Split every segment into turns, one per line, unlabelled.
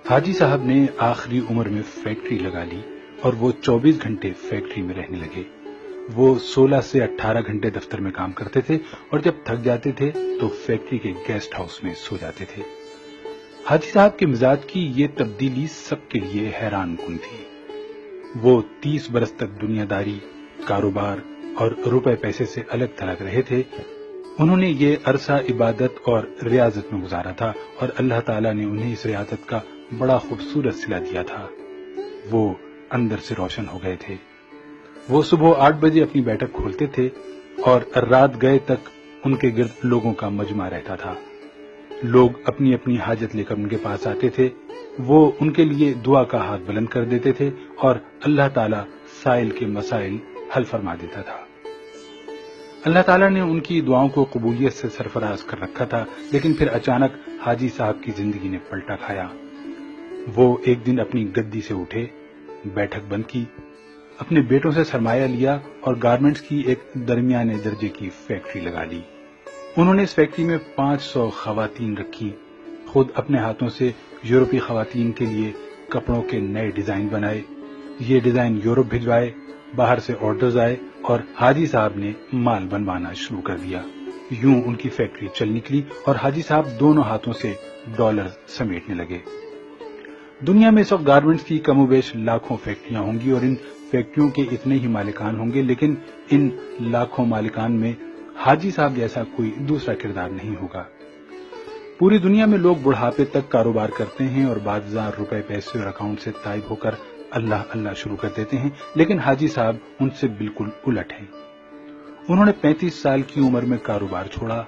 حاجی صاحب نے آخری عمر میں فیکٹری لگا لی اور وہ 24 گھنٹے فیکٹری میں رہنے لگے۔ وہ 16 سے 18 گھنٹے دفتر میں کام کرتے تھے اور جب تھک جاتے تھے تو فیکٹری کے گیسٹ ہاؤس میں سو جاتے تھے۔ حاجی صاحب کے مزاج کی یہ تبدیلی سب کے لیے حیران کن تھی۔ وہ 30 برس تک دنیا داری، کاروبار اور روپے پیسے سے الگ تھلگ رہے تھے۔ انہوں نے یہ عرصہ عبادت اور ریاضت میں گزارا تھا اور اللہ تعالیٰ نے انہیں اس ریاضت کا بڑا خوبصورت صلہ دیا تھا۔ وہ اندر سے روشن ہو گئے تھے۔ وہ صبح 8 بجے اپنی بیٹھک کھولتے تھے اور رات گئے تک ان کے گرد لوگوں کا مجمع رہتا تھا۔ لوگ اپنی اپنی حاجت لے کر ان کے پاس آتے تھے۔ وہ ان کے لیے دعا کا ہاتھ بلند کر دیتے تھے اور اللہ تعالیٰ سائل کے مسائل حل فرما دیتا تھا۔ اللہ تعالیٰ نے ان کی دعاؤں کو قبولیت سے سرفراز کر رکھا تھا، لیکن پھر اچانک حاجی صاحب کی زندگی نے پلٹا کھایا۔ وہ ایک دن اپنی گدی سے اٹھے، بیٹھک بند کی، اپنے بیٹوں سے سرمایہ لیا اور گارمنٹس کی ایک درمیانے درجے کی فیکٹری لگا لی۔ انہوں نے اس فیکٹری میں 500 خواتین رکھی، خود اپنے ہاتھوں سے یورپی خواتین کے لیے کپڑوں کے نئے ڈیزائن بنائے۔ یہ ڈیزائن یورپ بھجوائے، باہر سے آرڈرز آئے اور حاجی صاحب نے مال بنوانا شروع کر دیا۔ یوں ان کی فیکٹری چل نکلی اور حاجی صاحب دونوں ہاتھوں سے ڈالر سمیٹنے لگے۔ دنیا میں اس وقت گارمنٹس کی کم و بیش لاکھوں فیکٹریاں ہوں گی اور ان فیکٹریوں کے اتنے ہی مالکان ہوں گے، لیکن ان لاکھوں مالکان میں حاجی صاحب جیسا کوئی دوسرا کردار نہیں ہوگا۔ پوری دنیا میں لوگ بڑھاپے تک کاروبار کرتے ہیں اور بعض ہزار روپے پیسے اور اکاؤنٹ سے تائب ہو کر اللہ اللہ شروع کر دیتے ہیں، لیکن حاجی صاحب ان سے بالکل الٹ ہیں۔ انہوں نے 35 سال کی عمر میں کاروبار چھوڑا،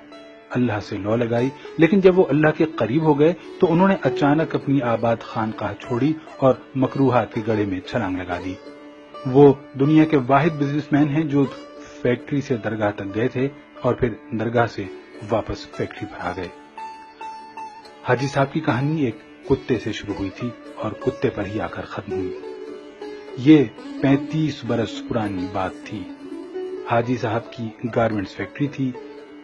اللہ سے لو لگائی، لیکن جب وہ اللہ کے قریب ہو گئے تو انہوں نے اچانک اپنی آباد خانقاہ چھوڑی اور مکروہات کے گڑھے میں چھلانگ لگا دی۔ وہ دنیا کے واحد بزنس مین ہیں جو فیکٹری سے درگاہ تک گئے تھے اور پھر درگاہ سے واپس فیکٹری پر آ گئے۔ حاجی صاحب کی کہانی ایک کتے سے شروع ہوئی تھی اور کتے پر ہی آ کر ختم ہوئی۔ یہ 35 برس پرانی بات تھی۔ حاجی صاحب کی گارمنٹس فیکٹری تھی۔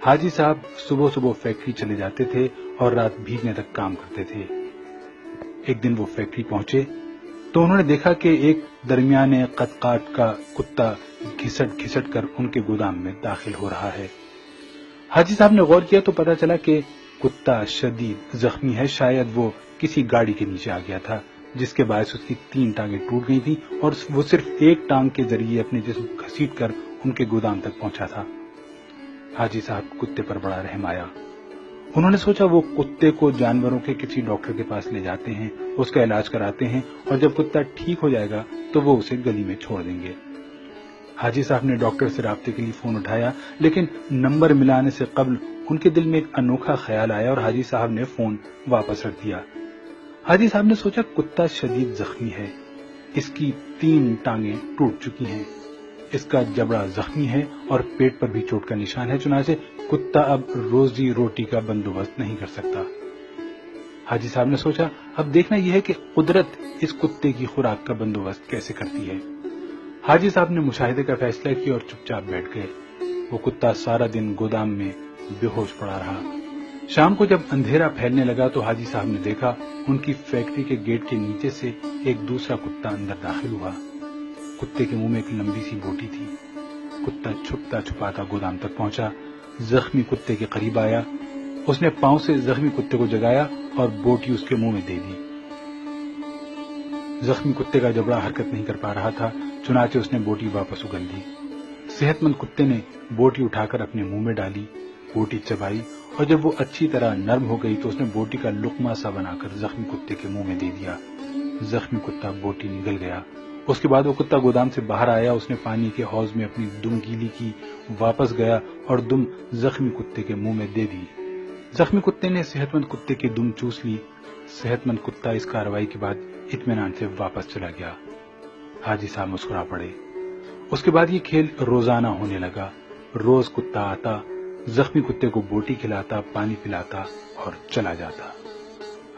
حاجی صاحب صبح صبح فیکٹری چلے جاتے تھے اور رات بھیگنے تک کام کرتے تھے۔ ایک دن وہ فیکٹری پہنچے تو انہوں نے دیکھا کہ ایک درمیانے قد کاٹ کا کتا گھسٹ گھسٹ کر ان کے گودام میں داخل ہو رہا ہے۔ حاجی صاحب نے غور کیا تو پتا چلا کہ کتا شدید زخمی ہے، شاید وہ کسی گاڑی کے نیچے آ گیا تھا جس کے باعث اس کی 3 ٹانگیں ٹوٹ گئی تھیں اور وہ صرف ایک ٹانگ کے ذریعے اپنے جسم کو گھسیٹ کر ان کے گودام تک پہنچا تھا۔ حاجی صاحب کتے پر بڑا رحم آیا۔ انہوں نے سوچا وہ کتے کو جانوروں کے کسی ڈاکٹر کے پاس لے جاتے ہیں، اس کا علاج کراتے ہیں اور جب کتا ٹھیک ہو جائے گا تو وہ اسے گلی میں چھوڑ دیں گے۔ حاجی صاحب نے ڈاکٹر سے رابطے کے لیے فون اٹھایا، لیکن نمبر ملانے سے قبل ان کے دل میں ایک انوکھا خیال آیا اور حاجی صاحب نے فون واپس رکھ دیا۔ حاجی صاحب نے سوچا کتا شدید زخمی ہے، اس کی 3 ٹانگیں ٹوٹ چکی ہیں، اس کا جبڑا زخمی ہے اور پیٹ پر بھی چوٹ کا نشان ہے، چنانچہ کتا اب روزی روٹی کا بندوبست نہیں کر سکتا۔ حاجی صاحب نے سوچا اب دیکھنا یہ ہے کہ قدرت اس کتے کی خوراک کا بندوبست کیسے کرتی ہے۔ حاجی صاحب نے مشاہدے کا فیصلہ کیا اور چپ چاپ بیٹھ گئے۔ وہ کتا سارا دن گودام میں بے ہوش پڑا رہا۔ شام کو جب اندھیرا پھیلنے لگا تو حاجی صاحب نے دیکھا ان کی فیکٹری کے گیٹ کے نیچے سے ایک دوسرا کتا اندر داخل ہوا۔ کتے کے منہ میں ایک لمبی سی بوٹی تھی۔ کتا چھپتا چھپاتا گودام تک پہنچا، زخمی کتے کے قریب آیا، اس نے پاؤں سے زخمی کتے کو جگایا اور بوٹی اس کے منہ میں دے دی۔ زخمی کتے کا جبڑا حرکت نہیں کر پا رہا تھا، چنانچہ اس نے بوٹی واپس اگل دی۔ صحت مند کتے نے بوٹی اٹھا کر اپنے منہ میں ڈالی، بوٹی چبائی اور جب وہ اچھی طرح نرم ہو گئی تو اس نے بوٹی کا لقمہ سا بنا کر زخمی کتے کے منہ میں دے دیا۔ زخمی کتا بوٹی نگل گیا۔ اس کے بعد وہ کتا گودام سے باہر آیا، اس نے پانی کے حوض میں اپنی دم گیلی کی، واپس گیا اور دم زخمی کتے کے منہ میں دے دی۔ زخمی کتے نے صحت مند کتے کی دم چوس لی۔ صحت مند کتا اس کارروائی کے بعد اطمینان سے واپس چلا گیا۔ حاجی صاحب مسکرا پڑے۔ اس کے بعد یہ کھیل روزانہ ہونے لگا۔ روز کتا آتا، زخمی کتے کو بوٹی کھلاتا، پانی پلاتا اور چلا جاتا۔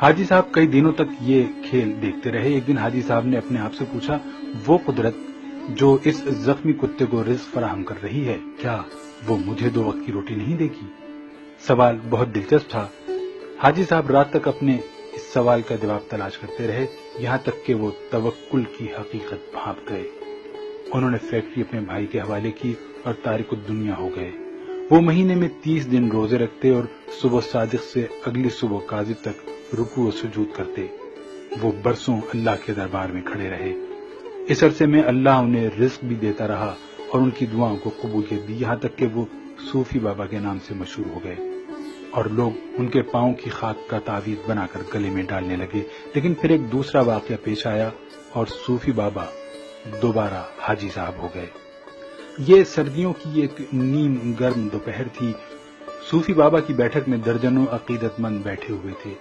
حاجی صاحب کئی دنوں تک یہ کھیل دیکھتے رہے۔ ایک دن حاجی صاحب نے اپنے آپ سے پوچھا، وہ قدرت جو اس زخمی کتے کو رزق فراہم کر رہی ہے، کیا وہ مجھے 2 وقت کی روٹی نہیں دے گی؟ سوال بہت دلچسپ تھا۔ حاجی صاحب رات تک اپنے اس سوال کا جواب تلاش کرتے رہے، یہاں تک کہ وہ توکل کی حقیقت بھانپ گئے۔ انہوں نے فیکٹری اپنے بھائی کے حوالے کی اور تارک الدنیا ہو گئے۔ وہ مہینے میں 30 دن روزے رکھتے اور صبح صادق سے اگلی صبح کاذب تک رکوع و سجود کرتے۔ وہ برسوں اللہ کے دربار میں کھڑے رہے۔ اس عرصے میں اللہ انہیں رزق بھی دیتا رہا اور ان کی دعاؤں کو قبولیت دی، یہاں تک کہ وہ صوفی بابا کے نام سے مشہور ہو گئے اور لوگ ان کے پاؤں کی خاک کا تعویذ بنا کر گلے میں ڈالنے لگے۔ لیکن پھر ایک دوسرا واقعہ پیش آیا اور صوفی بابا دوبارہ حاجی صاحب ہو گئے۔ یہ سردیوں کی ایک نیم گرم دوپہر تھی۔ صوفی بابا کی بیٹھک میں درجنوں عقیدت مند بیٹھے ہوئے تھے۔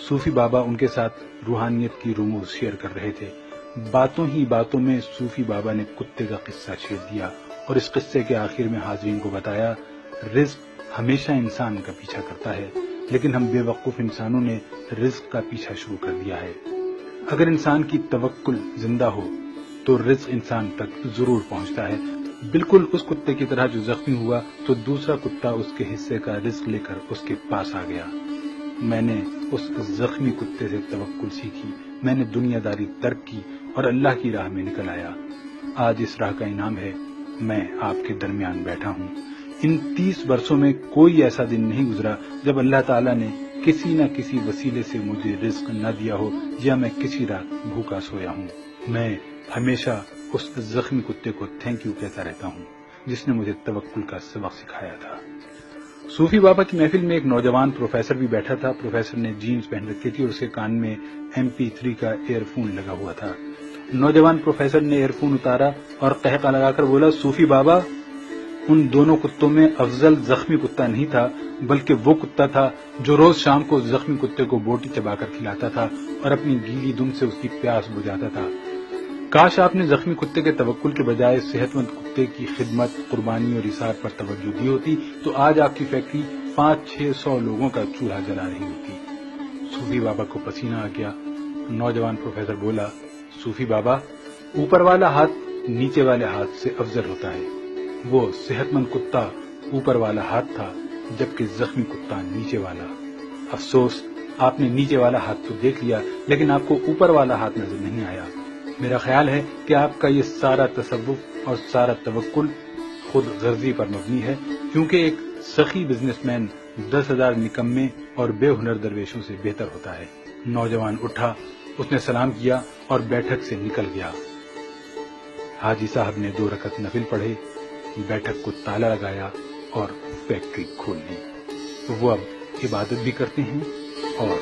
صوفی بابا ان کے ساتھ روحانیت کی رموز شیئر کر رہے تھے۔ باتوں ہی باتوں میں صوفی بابا نے کتے کا قصہ چھیڑ دیا اور اس قصے کے آخر میں حاضرین کو بتایا، رزق ہمیشہ انسان کا پیچھا کرتا ہے، لیکن ہم بے وقوف انسانوں نے رزق کا پیچھا شروع کر دیا ہے۔ اگر انسان کی توکل زندہ ہو تو رزق انسان تک ضرور پہنچتا ہے، بالکل اس کتے کی طرح جو زخمی ہوا تو دوسرا کتا اس کے حصے کا رزق لے کر اس کے پاس آ گیا۔ میں نے اس زخمی کتے سے توکل سیکھی، میں نے دنیا داری ترک کی اور اللہ کی راہ میں نکل آیا۔ آج اس راہ کا انعام ہے، میں آپ کے درمیان بیٹھا ہوں۔ ان 30 برسوں میں کوئی ایسا دن نہیں گزرا جب اللہ تعالیٰ نے کسی نہ کسی وسیلے سے مجھے رزق نہ دیا ہو یا میں کسی رات بھوکا سویا ہوں۔ میں ہمیشہ اس زخمی کتے کو تھینک یو کہتا رہتا ہوں جس نے مجھے توکل کا سبق سکھایا تھا۔ صوفی بابا کی محفل میں ایک نوجوان پروفیسر بھی بیٹھا تھا۔ پروفیسر نے جینز پہن رکھی تھی اور اس کے کان میں MP3 کا ایئر فون لگا ہوا تھا۔ نوجوان پروفیسر نے ایئر فون اتارا اور قہقہ لگا کر بولا، صوفی بابا، ان دونوں کتوں میں افضل زخمی کتا نہیں تھا، بلکہ وہ کتا تھا جو روز شام کو زخمی کتے کو بوٹی چبا کر کھلاتا تھا اور اپنی گیلی دم سے اس کی پیاس بجھاتا تھا۔ کاش آپ نے زخمی کتے کے توکل کے بجائے صحت مند کتے کی خدمت، قربانی اور ایثار پر توجہ دی ہوتی تو آج آپ کی فیکٹری 500-600 لوگوں کا چولہا جلا رہی ہوتی۔ صوفی بابا کو پسینہ آ گیا۔ نوجوان پروفیسر بولا، صوفی بابا، اوپر والا ہاتھ نیچے والے ہاتھ سے افضل ہوتا ہے۔ وہ صحت مند کتا اوپر والا ہاتھ تھا جبکہ زخمی کتا نیچے والا۔ افسوس، آپ نے نیچے والا ہاتھ تو دیکھ لیا لیکن آپ کو اوپر والا ہاتھ نظر نہیں آیا۔ میرا خیال ہے کہ آپ کا یہ سارا تصوف اور سارا توکل خود غرضی پر مبنی ہے، کیونکہ ایک سخی بزنس مین 10,000 نکمے اور بے ہنر درویشوں سے بہتر ہوتا ہے۔ نوجوان اٹھا، اس نے سلام کیا اور بیٹھک سے نکل گیا۔ حاجی صاحب نے 2 رکعت نفل پڑھے، بیٹھک کو تالا لگایا اور فیکٹری کھول لی۔ وہ اب عبادت بھی کرتے ہیں اور